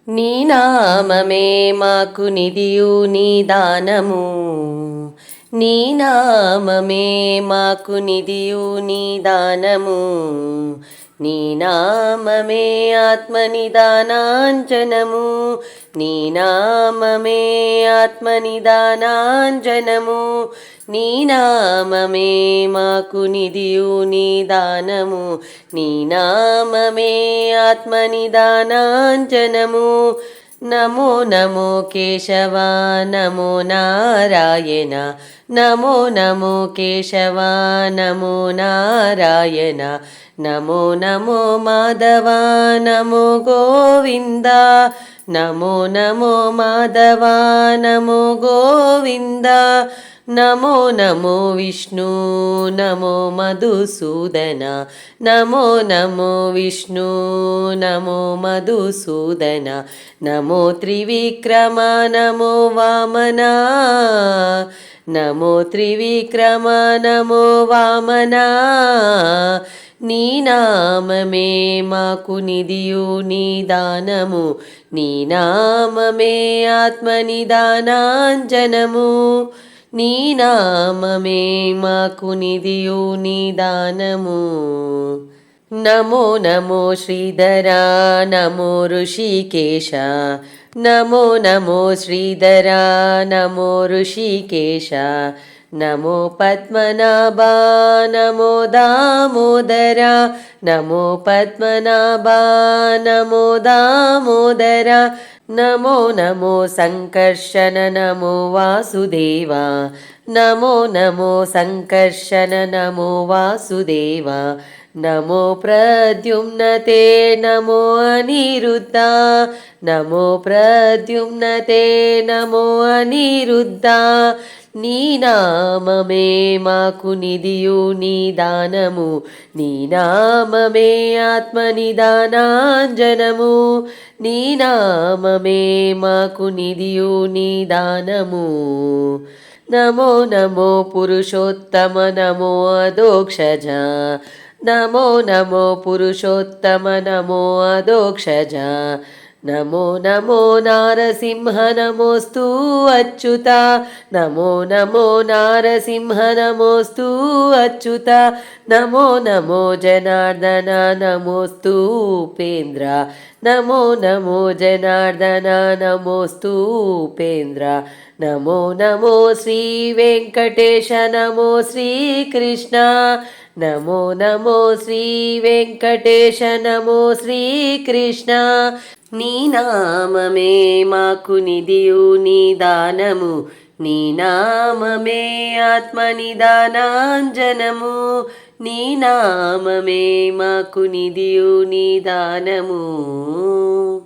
నీ నామమే మాకు నిధియు నీ దానము. నీ నామమే మాకు నిధియు నీ దానము. నీ నామమే ఆత్మనిదానాంజనము. నీ నామమే ఆత్మనిదానాంజనము. నీ నామమే మాకు నిధియు నీ దానము. నీ నామమే ఆత్మనిదానాంజనము. నమో నమో కేశవ నమో నారాయణ. నమో నమో కేశవ నమో నారాయణ. నమో నమో మాధవ నమో గోవింద. నమో నమో మాధవ నమో గోవింద. నమో నమో విష్ణు నమో మధుసూదన. నమో నమో విష్ణు నమో మధుసూదన. నమో త్రివిక్రమ నమో వామన. నమో త్రివిక్రమ నమో వామన. నీ నామమే మాకు నిధియు నీ దానము. నీ నామమే ఆత్మనిదానాంజనము. నీ నామమే మాకు నిధియు నీ దానము. నమో నమో శ్రీధర నమో ఋషికేశ. నమో నమో శ్రీధర నమో ఋషికేశ. నమో పద్మనాభ నమో దామోదర. నమో పద్మనాభ నమో దామోదర. నమో నమో సంకర్షణ నమో వాసుదేవ. నమో నమో సంకర్షణ నమో వాసుదేవ. నమో ప్రద్యుమ్నతే నమో అనిరుద్ధ. నమో ప్రద్యుమ్నతే నమో అనిరుద్ధ. నీ నామమే మాకు నిధియు నీ దానము. నీ నామమే ఆత్మనిదానాంజనము. నీ నామమే మాకు నిధియు నీ దానము. నమో నమో పురుషోత్తమ నమో అధోక్షజ. నమో నమో పురుషోత్తమ నమో అధోక్షజ. నమో నమో నారసింహ నమోస్తు అచ్యుత. నమో నమో నారసింహ నమోస్తు అచ్యుత. నమో నమో జనార్దన నమోస్తు ఉపేంద్ర. నమో నమో జనార్దన నమోస్తు ఉపేంద్ర. నమో నమో శ్రీ వెంకటేశ నమో శ్రీకృష్ణ. నమో నమో శ్రీ వెంకటేశ నమో శ్రీకృష్ణ. నీ నామమే మాకు నిధియు నీ దానము. నీ నామమే ఆత్మనిదానాంజనము. నీ నామమే మాకు నిధియు నీ దానము.